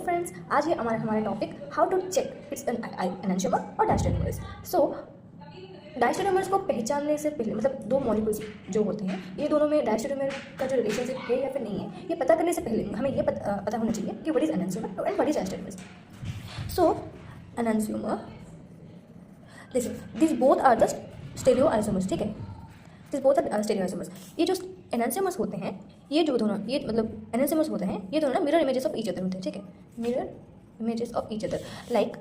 Friends, आज है हमारा topic how to check it's an enantiomer और डायस्टेरियोमर्स। सो डायस्टेरियोमर्स को पहचानने से पहले मतलब दो मॉलिक्यूल्स जो होते हैं ये दोनों में डायस्टेरियोमर का जो रिलेशनशिप है या फिर नहीं है ये पता करने से पहले हमें ये पता होना चाहिए कि what is enantiomer and what is diastereomers. So enantiomer, listen, this both are the stereo isomers, ठीक है, this both are stereo isomers. ये जो एनेंशियोमर्स होते हैं ये जो दोनों ये मतलब एनेंशियोमर्स होते हैं ये दोनों ना mirror images of each other होते हैं, ठीक है, mirror images of each other. Like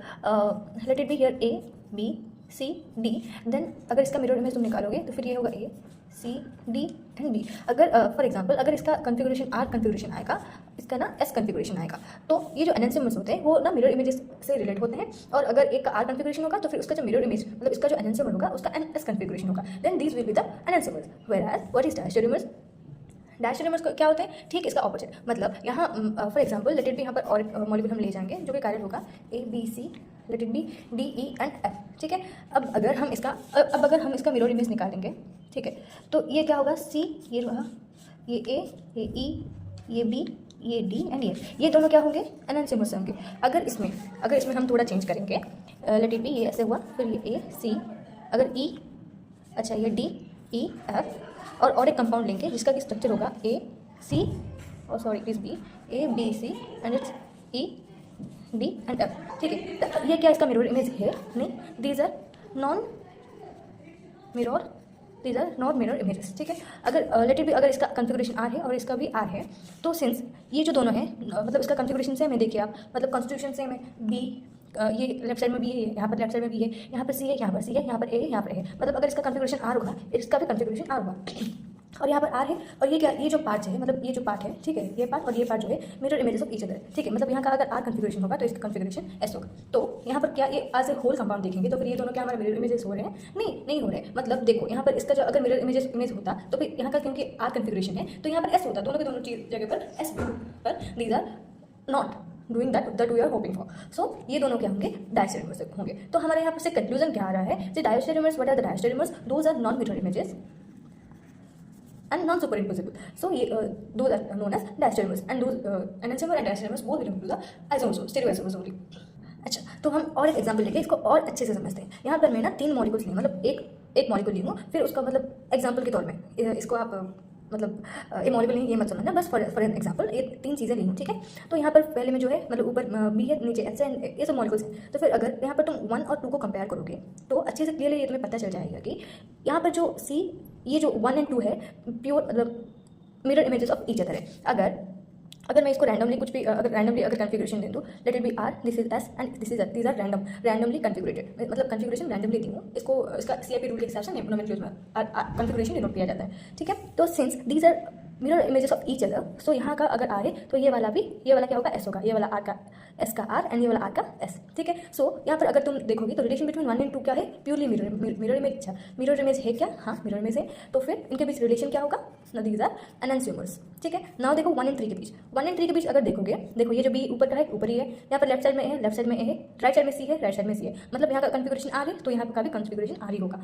let it be here A B C D, then अगर इसका मिरर इमेज तुम निकालोगे तो फिर ये होगा A C D and B. अगर फॉर एग्जांपल अगर इसका कन्फिगरेशन आर कन्फिगरेशन आएगा, इसका ना एस कन्फिगरेशन आएगा, तो ये जो एनेंशियोमर्स होते हैं वो ना मिरर इमेजेस से रिलेट होते हैं। और अगर एक का आर कन्फिगरेशन होगा तो फिर उसका जो मिरर इमेज मतलब इसका जो एनेंशियोमर होगा उसका एन एस कन्फिगरेशन होगा, then these will be the enantiomers. Whereas what is diastereomers, diastereomers क्या होते हैं, ठीक इसका ऑपोजिट। मतलब यहाँ for example let it be यहाँ पर और मॉलिक्यूल हम ले जाएंगे जो कि कार्य होगा A B C, let it be D E and F, ठीक है। अब अगर हम इसका मिरर इमेज निकालेंगे, ठीक है, तो ये क्या होगा, सी ये रहा, ये ए, ये ई, ये बी, ये डी एंड ये दोनों क्या होंगे, एनेंशियोमर्स होंगे। अगर इसमें हम थोड़ा चेंज करेंगे, लेट इट बी ये ऐसे हुआ, फिर ये ए सी, अगर ई, अच्छा ये डी ई एफ, और एक कंपाउंड लेंगे जिसका कि स्ट्रक्चर होगा ए सी, और sorry it is B, A B C and it's E D and F, ठीक है। ये क्या इसका मिरर इमेज है, नहीं, these are not mirror images, ठीक है। अगर लेट इट बी अगर इसका कन्फिगरेशन आर है और इसका भी आर है, तो सिंस ये जो दोनों है मतलब इसका कन्फिगरेशन सेम है, देखिए आप, मतलब कॉन्स्टिट्यूशन सेम है, बी ये लेफ्ट साइड में भी है, यहाँ पर लेफ्ट साइड में भी है, यहाँ पर सी है, यहाँ पर सी है, यहाँ पर ए है, यहाँ पर ए है, मतलब अगर इसका कन्फिगरेशन आर होगा इसका भी कन्फिगरेशन आर होगा, और यहाँ पर आर है, और ये क्या, ये जो पार्ट है मतलब ये जो पार्ट है, ठीक है, ये पार्ट और ये पार्ट जो है mirror images of each other, ठीक है। मतलब यहाँ का अगर आर कन्फिगरेशन होगा तो इसका कन्फिगरेशन एस होगा। तो यहाँ पर क्या ये एज ए होल कंपाउंड देखेंगे तो फिर ये दोनों क्या हमारे मिरर इमेजेस हो रहे हैं, नहीं हो रहे हैं। मतलब देखो यहाँ पर इसका जो अगर मिरर इमेज होता तो फिर यहाँ का क्योंकि आर कन्फिगरेशन है तो यहाँ पर एस होता, दोनों के दोनों चीज जगह पर एस पर, these are not doing that we are hoping for. So ये दोनों क्या होंगे, डायस्टेरियोमर्स होंगे। तो हमारे यहाँ से कंक्लूजन क्या आ रहा है, the diastereomers, what are the diastereomers, those are non mirror images and non-superimposable. So those are known as diastereomers, and those enantiomer and diastereomers both belong to the isomers, stereoisomers only. अच्छा, तो हम और एक example लेके इसको और अच्छे से समझते हैं। यहाँ पर मैं ना 3 मॉलिक्यूल्स लूँ, मतलब एक मॉलिक्यूल लूँ, फिर उसका मतलब एग्जांपल के तौर में इसको आप मतलब ये मॉलिक्यूल नहीं, ये मत समझना, बस फॉर एन एग्जांपल ये 3 चीज़ें ली हूँ, ठीक है। तो यहाँ पर पहले में जो है मतलब ऊपर बी है, नीचे एच है, ये सब मॉलिक्यूल्स हैं। तो फिर अगर यहाँ पर तुम 1 और 2 को कंपेयर करोगे तो अच्छे से क्लियरली ये तुम्हें पता चल जाएगा कि यहाँ पर जो सी, ये जो 1 एंड 2 है प्योर मतलब mirror images of each other है। अगर मैं इसको रैंडमली कुछ भी अगर कन्फिगरेशन दे दूँ, let it be R, this is S and this is these are randomly configurated, मतलब कन्फिगरेशन रैंडमली दी हूँ, इसको इसका सीआईपी रूल के हिसाब से नोमेनक्लेचर में कन्फिगरेशन डिनोट किया जाता है, ठीक है। तो since these are mirror images of each other, so यहाँ का अगर आर है तो ये वाला क्या होगा, एस होगा, ये वाला आर का एस का आर एंड ये वाला आर का एस, ठीक है। सो यहाँ पर अगर तुम देखोगे तो रिलेशन बिटवीन 1 एंड 2 क्या है, प्योरली मिरर इमेज। अच्छा, मिरर इमेज है क्या, हाँ मिरर इमेज है, तो फिर इनके बीच रिलेशन क्या होगा, दीज आर एनेंशियोमर्स, ठीक है। नाउ देखो 1 एंड 3 के बीच अगर देखोगे, देखो ये जो बी ऊपर का है ऊपर ही है, यहाँ पर लेफ्ट साइड में है, लेफ्ट साइड में ए है, राइट साइड में सी है, राइट साइड में सी है, मतलब यहाँ का कन्फिगरेशन आर है तो यहाँ का भी कन्फिगरेशन आर ही होगा।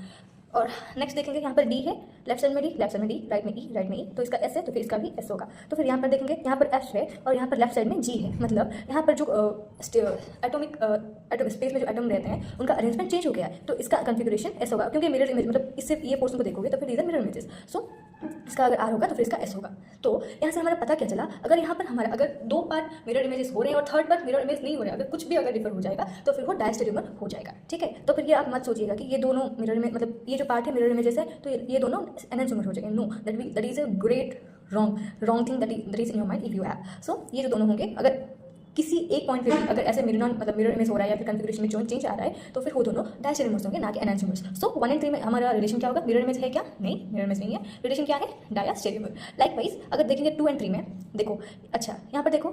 और नेक्स्ट देखेंगे यहाँ पर डी है, लेफ्ट साइड में डी, राइट में ई, तो इसका एस है तो फिर इसका भी एस होगा। तो फिर यहाँ पर देखेंगे यहाँ पर एफ है और यहाँ पर लेफ्ट साइड में जी है, मतलब यहाँ पर जो एटॉमिक स्पेस में जो एटम रहते हैं उनका अरेंजमेंट चेंज हो गया है, तो इसका कन्फिगरेशन एस होगा, क्योंकि मिरर इमेज मतलब इससे ये पोर्शन को देखोगे तो फिर इधर मिरर इमेजेस, सो इसका अगर आर होगा तो फिर इसका एस होगा। तो यहाँ से हमारा पता क्या चला, अगर यहाँ पर हमारा अगर 2 पार्ट मिरर इमेजेस हो रहे हैं और थर्ड पार्ट मिरर इमेज नहीं हो रहा है, अगर कुछ भी अगर डिफर हो जाएगा तो फिर वो डायस्टेरियोमर हो जाएगा, ठीक है। तो फिर ये आप मत सोचिएगा कि ये दोनों मिरर इमेज मतलब ये जो पार्ट है मिरर इमेजेस है तो ये दोनों एनेंशियोमर हो जाएंगे, no, that is a great wrong thing that is in your mind if you have. So ये जो दोनों होंगे, अगर किसी एक पॉइंट पे भी अगर ऐसे मिरर इमेज हो रहा है या फिर कन्फिगरेशन में चेंज आ रहा है तो फिर वो दोनों डायस्टेरियोमर्स होंगे, ना कि एनेंशियोमर्स। सो 1 एंड 3 में हमारा रिलेशन क्या होगा, मिरर इमेज है क्या, नहीं मिरर इमेज नहीं है, रिलेशन क्या है, डायस्टेरियोमर। लाइकवाइज अगर देखेंगे 2 एंड 3 में, देखो अच्छा यहाँ पर देखो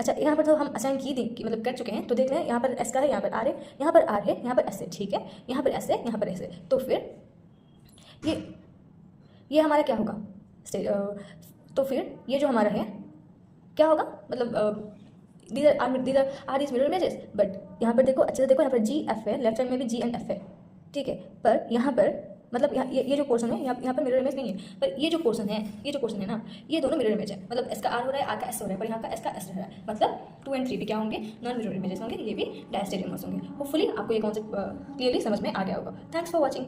अच्छा यहाँ पर तो हम असाइन की मतलब कर चुके हैं, तो देख लें यहाँ पर एस का है, यहाँ पर आर है, यहाँ पर आर है, यहाँ पर एस है, ठीक है, यहाँ पर एस है, यहाँ पर एस है, तो फिर ये हमारा क्या होगा, तो फिर ये जो हमारा है क्या होगा, मतलब these are is mirror images, but यहाँ पर देखो अच्छे से देखो, यहाँ पर जी एफ है, लेफ्ट साइड में भी जी एंड एफ है, ठीक है, पर यहाँ पर मतलब ये जो पोर्शन है यहाँ पर मिरर इमेज नहीं है, पर ये जो पोर्शन है ना, ये दोनों मिरर इमेज है। मतलब एस का आर हो रहा है, आर का एस हो रहा है, पर यहाँ का एस का एस हो रहा है। मतलब 2 और 3 भी क्या होंगे, नॉन मिरर इमेजेस होंगे, ये भी डायस्टेरियोमर्स होंगे। होपफुली आपको ये कॉन्सेप्ट क्लियरली समझ में आ गया होगा। Thanks for watching.